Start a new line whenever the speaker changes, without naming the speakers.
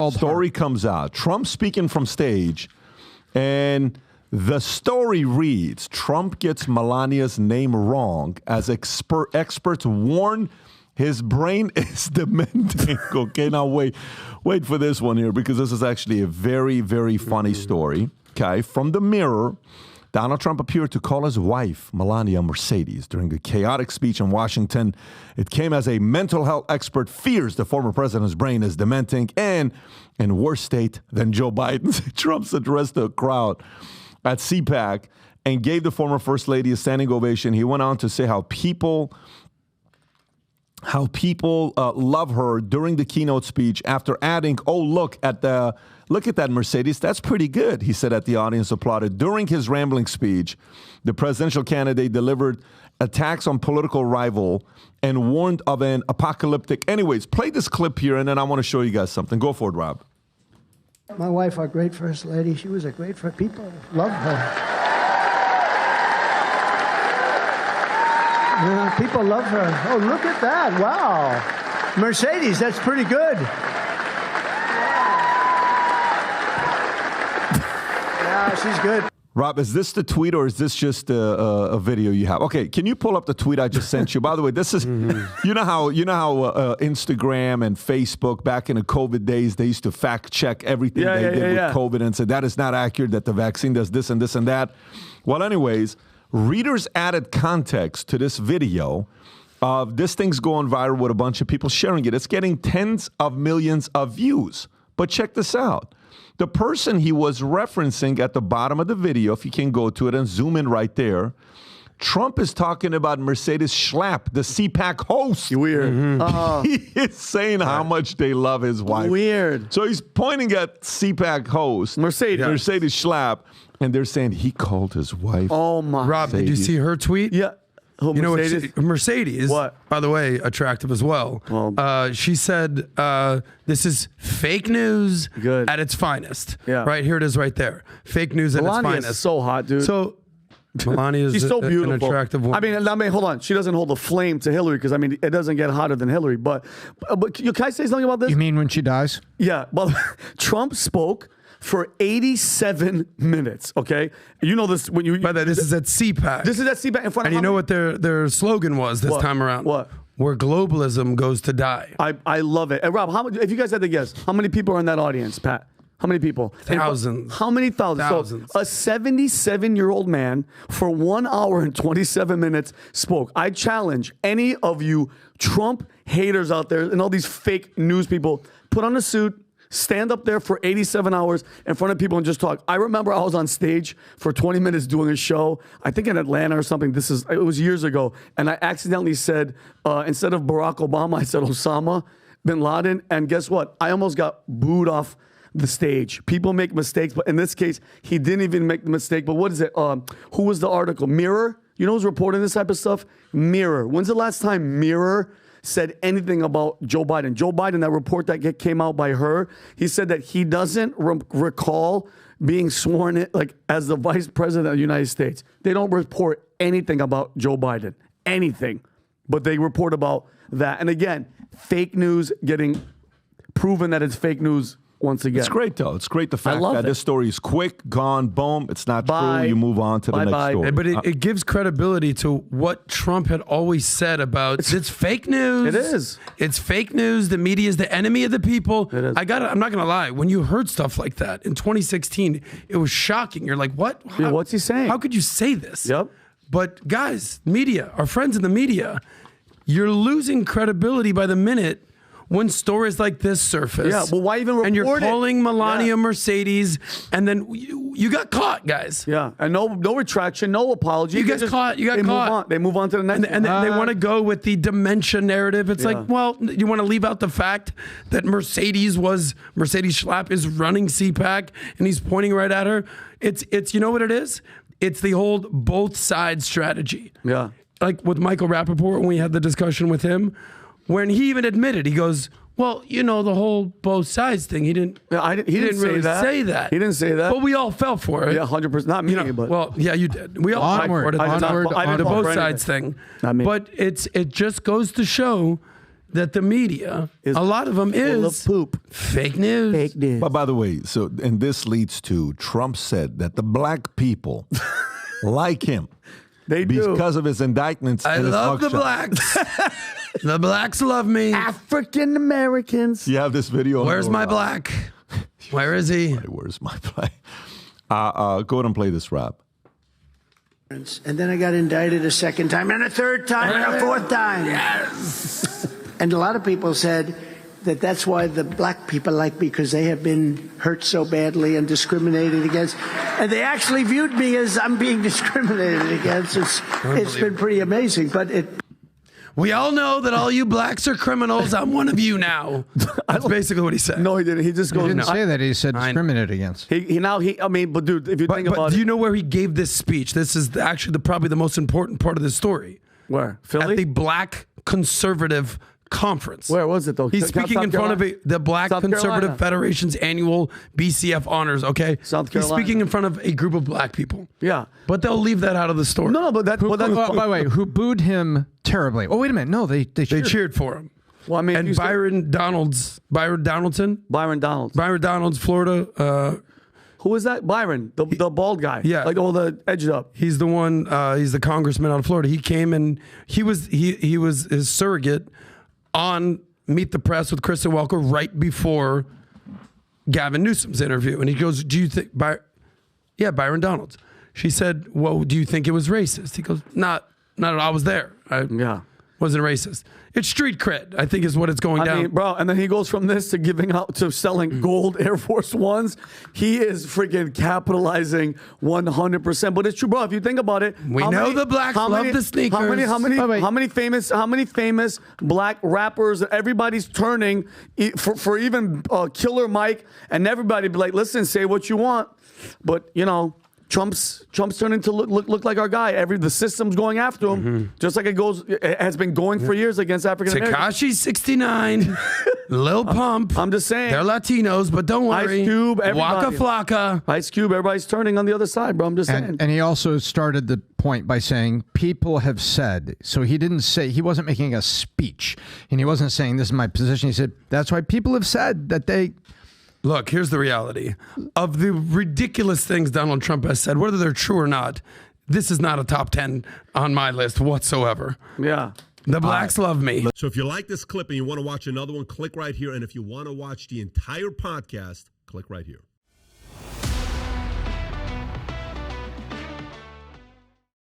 story comes out. Trump speaking from stage, and the story reads, Trump gets Melania's name wrong as experts warn his brain is dementing. Okay, now wait for this one here, because this is actually a very, very funny story. Okay, from the Mirror, Donald Trump appeared to call his wife, Melania, Mercedes during a chaotic speech in Washington. It came as a mental health expert fears the former president's brain is dementing and in worse state than Joe Biden's. Trump's addressed the crowd at CPAC and gave the former First Lady a standing ovation. He went on to say how people love her during the keynote speech, after adding, "Oh, look at that Mercedes. That's pretty good," he said, at the audience applauded. During his rambling speech, the presidential candidate delivered attacks on political rival and warned of an apocalyptic. Anyways, play this clip here, and then I want to show you guys something. Go for it, Rob.
My wife, our great First Lady, she was a great friend. People loved her. Yeah, people love her. Oh, look at that. Wow. Mercedes, that's pretty good. Yeah, she's good.
Rob, is this the tweet or is this just a video you have? Okay, can you pull up the tweet I just sent you? By the way, this is you know how Instagram and Facebook back in the COVID days, they used to fact check everything they did with COVID and said that is not accurate, that the vaccine does this and this and that. Well, anyways, readers added context to this video of this thing's going viral with a bunch of people sharing it. It's getting tens of millions of views. But check this out. The person he was referencing at the bottom of the video, if you can go to it and zoom in right there, Trump is talking about Mercedes Schlapp, the CPAC host.
Weird.
He is saying how much they love his wife.
Weird.
So he's pointing at CPAC host, Mercedes Schlapp, and they're saying he called his wife.
Oh, my.
Rob, did you see her tweet?
Yeah.
You know what? Mercedes,
what?
By the way, attractive as well. She said, this is fake news at its finest. Yeah. Right, here it is right there. Fake news at its finest.
Melania is so hot, dude.
So Melania is
she's so beautiful.
An attractive woman.
I mean, hold on. She doesn't hold a flame to Hillary because, I mean, it doesn't get hotter than Hillary. But can I say something about this?
You mean when she dies?
Yeah. Well, Trump spoke for 87 minutes, okay? You know this when you...
By the way, this is at CPAC.
This is at CPAC in front of...
And you know what their slogan was this time around?
What?
Where globalism goes to die.
I love it. And Rob, if you guys had to guess, how many people are in that audience, Pat? How many people?
Thousands.
How many thousands?
Thousands.
So a 77-year-old man for 1 hour and 27 minutes spoke. I challenge any of you Trump haters out there and all these fake news people, put on a suit, stand up there for 87 hours in front of people and just talk. I remember I was on stage for 20 minutes doing a show, I think in Atlanta or something. It was years ago. And I accidentally said, instead of Barack Obama, I said Osama bin Laden. And guess what? I almost got booed off the stage. People make mistakes, but in this case, he didn't even make the mistake. But what is it? Who was the article? Mirror? You know who's reporting this type of stuff? Mirror. When's the last time Mirror said anything about Joe Biden? Joe Biden, that report that came out by her, he said that he doesn't recall being sworn in like as the vice president of the United States. They don't report anything about Joe Biden, anything, but they report about that. And again, fake news getting proven that it's fake news once again.
It's great, though. It's great the fact that this story is quick, gone, boom. It's not true. You move on to the next story.
But it gives credibility to what Trump had always said about it's fake news.
It is.
It's fake news. The media is the enemy of the people.
It is.
I'm not going to lie. When you heard stuff like that in 2016, it was shocking. You're like, what?
What's he saying?
How could you say this?
Yep.
But guys, media, our friends in the media, you're losing credibility by the minute when stories like this surface.
Yeah, well, why even report it?
And you're calling Melania Mercedes, and then you got caught, guys.
Yeah, and no retraction, no apology.
You got caught.
They move on to the next.
And they want to go with the dementia narrative. It's like, well, you want to leave out the fact that Mercedes Schlapp is running CPAC, and he's pointing right at her. It's you know what it is? It's the old both sides strategy.
Yeah.
Like with Michael Rappaport when we had the discussion with him, when he even admitted, he goes, well, you know, the whole both sides thing. He didn't really say that.
He didn't say that.
But we all fell for it.
Yeah, 100%. Not me, but.
Well, yeah, you did. We all fell for it. The both sides thing.
Not me.
But it just goes to show that the media, a lot of them
full
is
of poop.
fake news.
Fake news.
But by the way, and this leads to Trump said that the black people like him
They do.
because of his indictments.
I
and his
love the
mugshot.
blacks. The blacks love me.
African Americans.
You have this video.
Where's my black? Where is he?
Where's my black? Go ahead and play this rap.
And then I got indicted a second time, and a third time, and a fourth time. Yes. And a lot of people said that that's why the black people like me, because they have been hurt so badly and discriminated against. And they actually viewed me as I'm being discriminated against. It's been pretty amazing, but it.
We all know that all you blacks are criminals. I'm one of you now. That's basically what he said.
No, he didn't. He just goes.
He didn't say that. He said discriminated against.
I mean, but dude, if you think
But
about
do
it.
you know where he gave this speech? This is actually probably the most important part of the story.
Where? Philly?
At the Black Conservative Conference.
Where was it, though?
He's speaking in front of the Black
South
Conservative
Carolina.
Federation's annual BCF honors, okay?
South
He's
Carolina.
speaking in front of a group of black people.
Yeah.
But they'll leave that out of the story.
No, but that.
By the way, who booed him terribly? Oh, wait a minute. No, they
They
cheered.
cheered for him.
Well, I mean,
And Byron Donalds, Byron Donaldson?
Byron Donalds.
Byron Donalds, Florida.
Who is that? Byron, the bald guy.
Yeah.
Like all the edged up.
He's the one, he's the congressman out of Florida. He came and he was his surrogate on Meet the Press with Kristen Welker right before Gavin Newsom's interview. And he goes, do you think, Byron Donalds. She said, well, do you think it was racist? He goes, not at all. I was there.
Yeah.
Wasn't racist. It's street cred, I think is what it's going
I
down.
mean, bro, and then he goes from this to giving out to selling gold Air Force Ones. He is freaking capitalizing 100%. But it's true, bro. If you think about it,
We know the blacks love the sneakers.
How many famous black rappers? Everybody's turning for even Killer Mike, and everybody be like, listen, say what you want, but you know. Trump's turning to look like our guy. The system's going after him, just like it has been going for years against African Americans.
Tekashi 69, Lil Pump.
I'm just saying.
They're Latinos, but don't worry.
Ice Cube, everybody.
Waka Flocka.
Ice Cube, everybody's turning on the other side, bro. I'm just saying.
And he also started the point by saying people have said. So he didn't say, he wasn't making a speech, and he wasn't saying this is my position. He said that's why people have said that they.
Look, here's the reality. Of the ridiculous things Donald Trump has said, whether they're true or not, this is not a top 10 on my list whatsoever.
Yeah.
The blacks love me.
So if you like this clip and you want to watch another one, click right here. And if you want to watch the entire podcast, click right here.